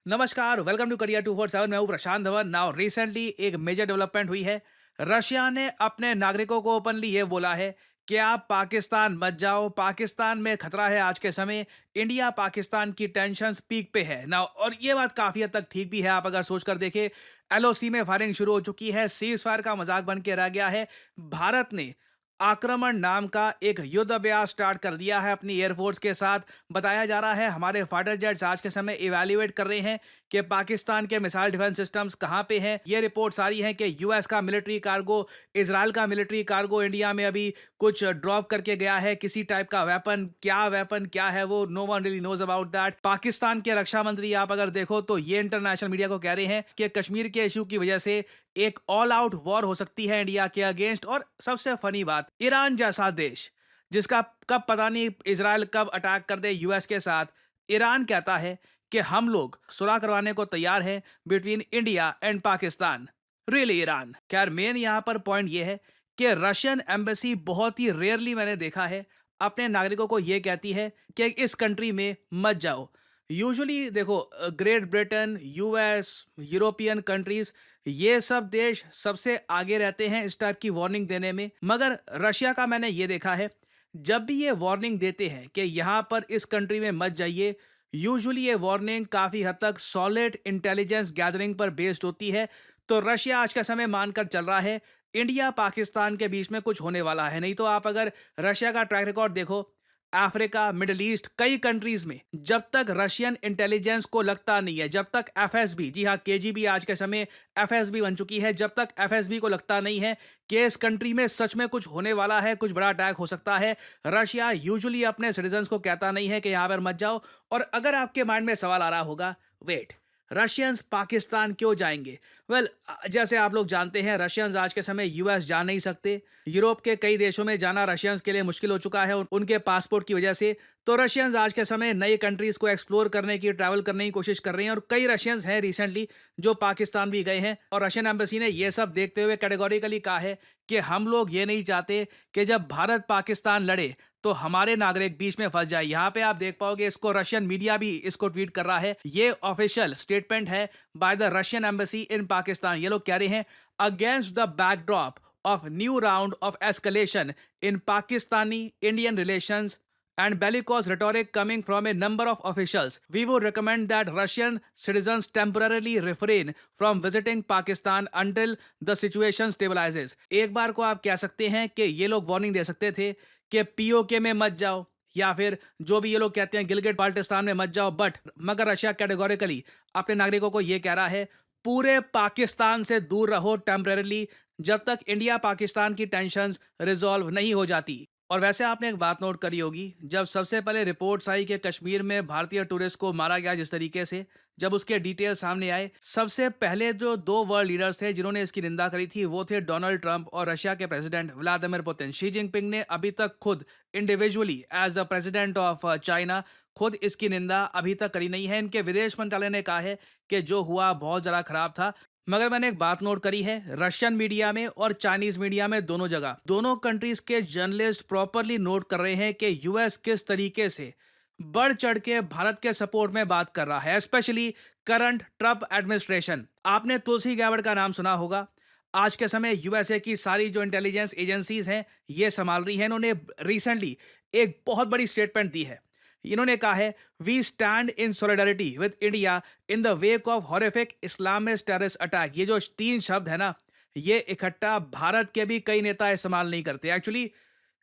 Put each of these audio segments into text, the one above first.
नमस्कार, welcome to career 247। मैं हूं प्रशांत धवन। नाउ रिसेंटली एक मेजर डेवलपमेंट हुई है। रशिया ने अपने नागरिकों को ओपनली ये बोला है कि आप पाकिस्तान मत जाओ, पाकिस्तान में खतरा है। आज के समय इंडिया पाकिस्तान की टेंशन्स पीक पे है नाउ, और ये बात काफ़ी हद तक ठीक भी है। आप अगर सोच कर देखें, एलओसी में फायरिंग शुरू हो चुकी है, सीज फायर का मजाक बन के रह गया है। भारत ने आक्रमण नाम का एक युद्ध अभ्यास स्टार्ट कर दिया है अपनी एयरफोर्स के साथ। बताया जा रहा है हमारे फाइटर जेट्स आज के समय इवैल्यूएट कर रहे हैं कि पाकिस्तान के मिसाइल डिफेंस सिस्टम्स कहां पे हैं। ये रिपोर्ट्स आ रही हैं कि यूएस का मिलिट्री कार्गो, इजराइल का मिलिट्री कार्गो इंडिया में अभी कुछ ड्रॉप करके गया है, किसी टाइप का वेपन क्या है वो no one really knows about that. Pakistan के रक्षा मंत्री आप अगर देखो तो ये इंटरनेशनल मीडिया को कह रहे हैं कि कश्मीर के इशू की वजह से एक ऑल आउट वॉर हो सकती है इंडिया के अगेंस्ट। और सबसे फनी बात, ईरान जैसा देश जिसका कब पता नहीं इजराइल कब अटैक कर दे यूएस के साथ, ईरान कहता है कि हम लोग सुलह करवाने को तैयार हैं between India and Pakistan. Really Iran. खैर, मेन यहां पर पॉइंट यह है कि रशियन एम्बेसी बहुत ही रेयरली मैंने देखा है अपने नागरिकों को यह कहती है कि इस कंट्री में मत जाओ। यूजुअली देखो, great Britain, US, European countries, ये सब देश सबसे आगे रहते हैं इस टाइप की वार्निंग देने में। मगर रशिया का मैंने ये देखा है, जब भी ये वार्निंग देते हैं कि यहाँ पर इस कंट्री में मत जाइए, यूजुअली ये वार्निंग काफ़ी हद तक सॉलिड इंटेलिजेंस गैदरिंग पर बेस्ड होती है। तो रशिया आज का समय मानकर चल रहा है इंडिया पाकिस्तान के बीच में कुछ होने वाला है। नहीं तो आप अगर रशिया का ट्रैक रिकॉर्ड देखो, अफ्रीका, मिडिल ईस्ट, कई कंट्रीज में जब तक रशियन इंटेलिजेंस को लगता नहीं है, जब तक एफएसबी, जी हाँ केजीबी आज के समय एफएसबी बन चुकी है, जब तक एफएसबी को लगता नहीं है कि इस कंट्री में सच में कुछ होने वाला है, कुछ बड़ा अटैक हो सकता है, रशिया यूजुअली अपने सिटीजन्स को कहता नहीं है कि यहां पर मत जाओ। और अगर आपके माइंड में सवाल आ रहा होगा, वेट, रशियंस पाकिस्तान क्यों जाएंगे? वेल, जैसे आप लोग जानते हैं, रशियंस आज के समय यूएस जा नहीं सकते। यूरोप के कई देशों में जाना रशियंस के लिए मुश्किल हो चुका है उनके पासपोर्ट की वजह से। तो रशियंस आज के समय नई कंट्रीज को एक्सप्लोर करने की, ट्रैवल करने की कोशिश कर रहे हैं। और कई रशियंस हैं रिसेंटली जो पाकिस्तान भी गए हैं, और रशियन एम्बेसी ने यह सब देखते हुए कैटेगोरिकली कहा है कि हम लोग ये नहीं चाहते कि जब भारत पाकिस्तान लड़े तो हमारे नागरिक बीच में फंस जाए। यहाँ पे आप देख पाओगे, इसको रशियन मीडिया भी इसको ट्वीट कर रहा है। ये ऑफिशियल स्टेटमेंट है by the Russian embassy in Pakistan. ये लोग कह रहे हैं, against the backdrop of new round of escalation in Pakistani Indian relations and bellicose rhetoric coming from a number of officials, we would recommend that Russian citizens temporarily refrain from visiting Pakistan until the situation stabilizes। एक बार को आप कह सकते हैं कि ये लोग warning दे सकते थे कि पीओके में मत जाओ, या फिर जो भी ये लोग कहते हैं गिलगिट बाल्टिस्तान में मत जाओ, बट मगर रशिया कैटेगोरिकली अपने नागरिकों को ये कह रहा है, पूरे पाकिस्तान से दूर रहो टेम्परेरली, जब तक इंडिया पाकिस्तान की टेंशन्स रिजॉल्व नहीं हो जाती। और वैसे आपने एक बात नोट करी होगी, जब सबसे पहले रिपोर्ट्स आई कि कश्मीर में भारतीय टूरिस्ट को मारा गया जिस तरीके से, जब उसके डिटेल सामने आए, सबसे पहले जो दो वर्ल्ड लीडर्स थे जिन्होंने इसकी निंदा करी थी वो थे डोनाल्ड ट्रंप और रशिया के president Vladimir Putin. Xi Jinping ने अभी तक खुद individually as the president of China खुद इसकी निंदा अभी तक करी नहीं है। इनके विदेश मंत्रालय ने कहा है कि जो हुआ बहुत ज़्यादा खराब था। मगर मैंने एक बात नोट करी है, रशियन मीडिया में और चाइनीज मीडिया में, दोनों जगह दोनों कंट्रीज के जर्नलिस्ट प्रॉपरली नोट कर रहे हैं कि यूएस किस तरीके से बढ़ चढ़ के भारत के सपोर्ट में बात कर रहा है, स्पेशली करंट ट्रंप एडमिनिस्ट्रेशन। आपने तुलसी गैबर्ड का नाम सुना होगा। आज के समय यूएसए की सारी जो इंटेलिजेंस एजेंसीज हैं ये संभाल रही हैं। इन्होंने रिसेंटली एक बहुत बड़ी स्टेटमेंट दी है। इन्होंने कहा है, we stand in solidarity with India in the wake of horrific Islamist terrorist attack. ये जो तीन शब्द है ना, ये इकट्ठा भारत के भी कई नेता इस्तेमाल नहीं करते। एक्चुअली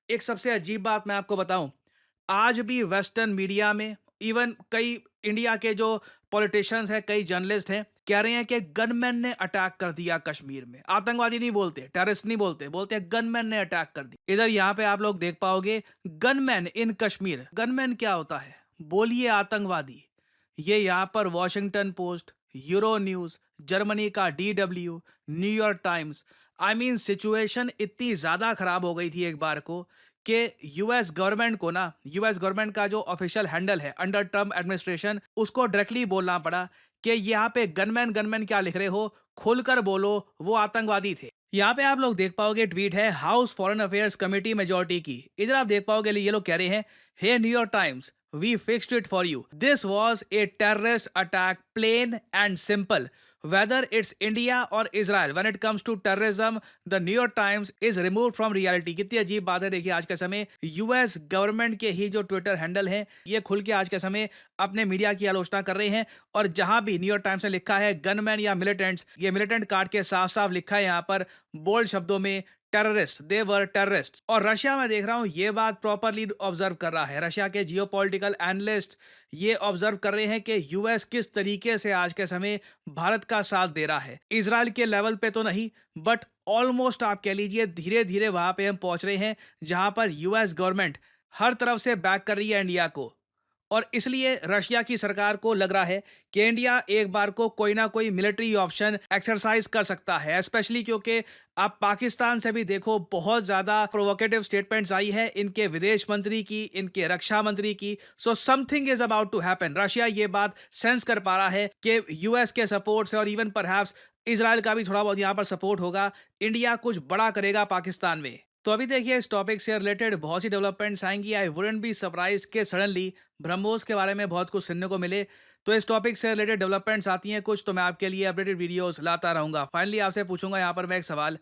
एक सबसे अजीब बात मैं आपको बताऊं, आज भी वेस्टर्न मीडिया में, इवन कई इंडिया के जो पॉलिटिशियंस हैं, कई जर्नलिस्ट हैं, कह रहे हैं कि गनमैन ने अटैक कर दिया कश्मीर में। आतंकवादी नहीं बोलते, टेररिस्ट नहीं बोलते, बोलते हैं गनमैन ने अटैक कर दिया। इधर यहाँ पे आप लोग देख पाओगे, गनमैन इन कश्मीर। गनमैन क्या होता है? बोलिए आतंकवादी। ये यहाँ पर Washington Post, Euro News, Germany का DW, New York Times, I mean situation इतनी ज्यादा खराब हो गई थी एक बार को कि यूएस गवर्नमेंट को ना, यूएस गवर्नमेंट का जो ऑफिशियल हैंडल है अंडर ट्रम्प एडमिनिस्ट्रेशन, उसको डायरेक्टली बोलना पड़ा कि यहाँ पे गनमैन गनमैन क्या लिख रहे हो, खुलकर बोलो, वो आतंकवादी थे। यहाँ पे आप लोग देख पाओगे ट्वीट है house foreign affairs committee majority की। इधर आप देख पाओगे ये लोग कह रहे हैं Hey, New York Times, we fixed it for you. This was a terrorist attack, plain and simple. Whether it's India or Israel, when it comes to terrorism, the New York Times is removed from reality. कितनी अजीब बात है देखिए आज के समय US government के ही जो ट्विटर हैंडल हैं ये खुल के आज के समय अपने मीडिया की आलोचना कर रहे हैं और जहां भी न्यूयॉर्क टाइम्स ने लिखा है गनमैन या मिलिटेंट्स, ये मिलिटेंट कार्ड के साफ साफ लिखा है यहाँ पर बोल्ड शब्दों में टेररिस्ट, दे वर टेररिस्ट। और रशिया में देख रहा हूं ये बात प्रॉपरली ऑब्जर्व कर रहा है। रशिया के जियोपॉलिटिकल एनालिस्ट ये ऑब्जर्व कर रहे हैं कि यूएस किस तरीके से आज के समय भारत का साथ दे रहा है। इजराइल के लेवल पे तो नहीं बट ऑलमोस्ट आप कह लीजिए धीरे धीरे वहां पे हम पहुंच रहे हैं जहां पर यूएस गवर्नमेंट हर तरफ से बैक कर रही है इंडिया को। और इसलिए रशिया की सरकार को लग रहा है कि इंडिया एक बार को कोई ना कोई मिलिट्री ऑप्शन एक्सरसाइज कर सकता है, स्पेशली क्योंकि आप पाकिस्तान से भी देखो बहुत ज्यादा प्रोवोकेटिव स्टेटमेंट्स आई है इनके विदेश मंत्री की, इनके रक्षा मंत्री की। So something is about to happen. Russia ये बात सेंस कर पा रहा है कि यूएस के सपोर्ट से और इवन परहैप्स इजराइल का भी थोड़ा बहुत यहां पर सपोर्ट होगा, इंडिया कुछ बड़ा करेगा पाकिस्तान में। तो अभी देखिए इस टॉपिक से रिलेटेड बहुत सी डेवलपमेंट्स आएंगी। आई वुडंट बी सरप्राइज के सडनली ब्रह्मोस के बारे में बहुत कुछ सुनने को मिले। तो इस टॉपिक से रिलेटेड डेवलपमेंट्स आती हैं कुछ तो मैं आपके लिए अपडेटेड वीडियोस लाता रहूंगा। फाइनली आपसे पूछूंगा यहाँ पर मैं एक सवाल,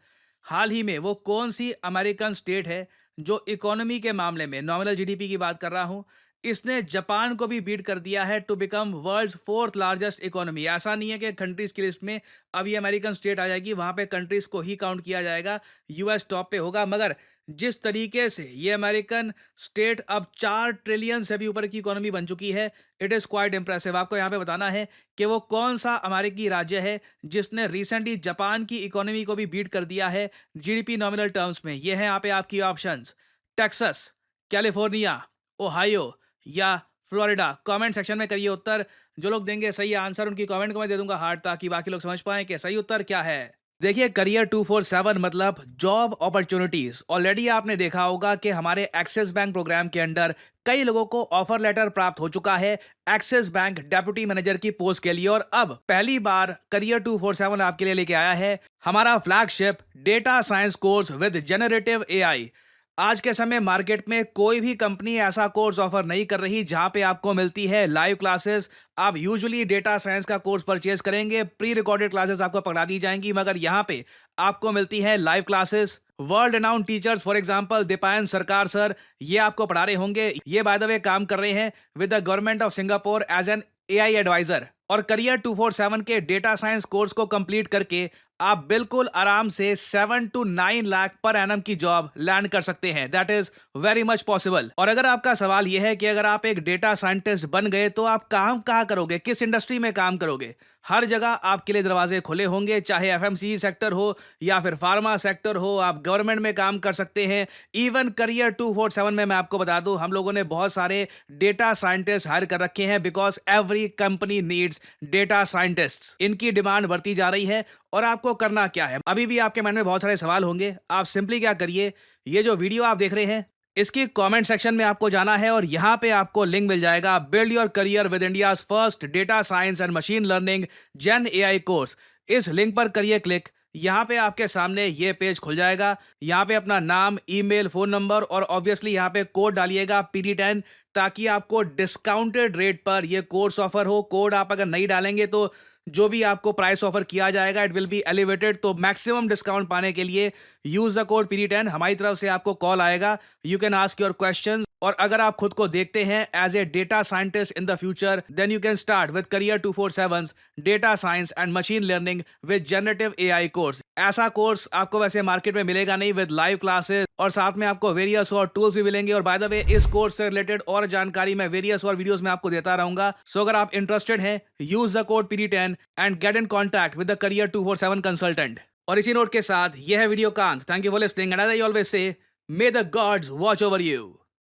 हाल ही में वो कौन सी अमेरिकन स्टेट है जो इकोनॉमी के मामले में, नॉमिनल जीडीपी की बात कर रहा हूँ, इसने जापान को भी बीट कर दिया है to become world's fourth largest economy. ऐसा नहीं है कि कंट्रीज की लिस्ट में अब ये अमेरिकन स्टेट आ जाएगी, वहां पे कंट्रीज को ही काउंट किया जाएगा, यूएस टॉप पे होगा। मगर जिस तरीके से ये अमेरिकन स्टेट अब 4 ट्रिलियन से भी ऊपर की इकोनॉमी बन चुकी है, इट इज़ क्वाइट इंप्रेसिव। आपको यहाँ पे बताना है कि वो कौन सा अमेरिकी राज्य है जिसने रिसेंटली जापान की इकोनॉमी को भी बीट कर दिया है जीडीपी नॉमिनल टर्म्स में। ये है यहाँ पे आपकी ऑप्शंस, टेक्सास, कैलिफोर्निया, ओहायो या फ्लोरिडा। कमेंट सेक्शन में करिए उत्तर। जो लोग देंगे सही आंसर उनकी कमेंट को मैं दे दूंगा हार्ट, ताकि बाकी लोग समझ पाएं कि सही उत्तर क्या है। देखिए करियर 247 मतलब जॉब अपॉर्चुनिटीज। ऑलरेडी आपने देखा होगा कि हमारे एक्सिस बैंक प्रोग्राम के अंडर कई लोगों को ऑफर लेटर प्राप्त हो चुका है एक्सिस बैंक डेप्यूटी मैनेजर की पोस्ट के लिए। और अब पहली बार करियर 247 आपके लिए लेके आया है हमारा flagship data science course with generative AI. आज के समय मार्केट में कोई भी कंपनी ऐसा कोर्स ऑफर नहीं कर रही जहां पे आपको मिलती है लाइव क्लासेस। आप यूजुअली डेटा साइंस का कोर्स परचेज करेंगे, प्री रिकॉर्डेड क्लासेस आपको पढ़ा दी जाएंगी, मगर यहां पे आपको मिलती है live classes. World renowned teachers for example Deepayan सरकार सर ये आपको पढ़ा रहे होंगे। ये बाय द वे काम कर रहे हैं with the government of Singapore as an AI adviser. और करियर 247 के डेटा साइंस कोर्स को कंप्लीट करके आप बिल्कुल आराम से 7 to 9 लाख पर एनम की जॉब लैंड कर सकते हैं। That is very much possible. और अगर आपका सवाल यह है कि अगर आप एक डेटा साइंटिस्ट बन गए तो आप काम कहाँ करोगे, किस इंडस्ट्री में काम करोगे, हर जगह आपके लिए दरवाजे खुले होंगे, चाहे एफएमसीजी सेक्टर हो या फिर फार्मा सेक्टर हो, आप गवर्नमेंट में काम कर सकते हैं। इवन करियर 247 में मैं आपको बता दूं हम लोगों ने बहुत सारे डेटा साइंटिस्ट हायर कर रखे हैं because every company needs data scientists. इनकी डिमांड बढ़ती जा रही है। और आपको करना क्या है, अभी भी आपके मन में बहुत सारे सवाल होंगे। आप सिंपली क्या करिए, ये जो वीडियो आप देख रहे हैं इसकी कमेंट सेक्शन में आपको जाना है और यहां पे आपको लिंक मिल जाएगा build your career with India's first data science and machine learning gen AI course. इस लिंक पर करिए क्लिक। यहाँ पे आपके सामने ये पेज खुल जाएगा। यहाँ पे अपना नाम, ईमेल, फोन नंबर और ऑब्वियसली यहाँ पे कोड डालिएगा PD10, ताकि आपको डिस्काउंटेड रेट पर ये कोर्स ऑफर हो। कोड आप अगर नहीं डालेंगे तो जो भी आपको प्राइस ऑफर किया जाएगा इट विल बी एलिवेटेड। तो मैक्सिमम डिस्काउंट पाने के लिए यूज द कोड PD10। हमारी तरफ से आपको कॉल आएगा, you can ask your question. और अगर आप खुद को देखते हैं as a data scientist in the future then you can start with career 247 data science and machine learning with generative AI course. ऐसा कोर्स आपको वैसे मार्केट में मिलेगा नहीं, विद लाइव क्लासेस और साथ में आपको वेरियस और टूल्स भी मिलेंगे। और बाय द वे इस कोर्स से रिलेटेड और जानकारी मैं वेरियस और वीडियोस में आपको देता रहूंगा। सो अगर आप इंटरेस्टेड हैं use the code PD10 and get in contact with the career 247 consultant. और इसी नोट के साथ यह है वीडियो का अंत। Thank you for listening and as I always say, may the gods watch over you.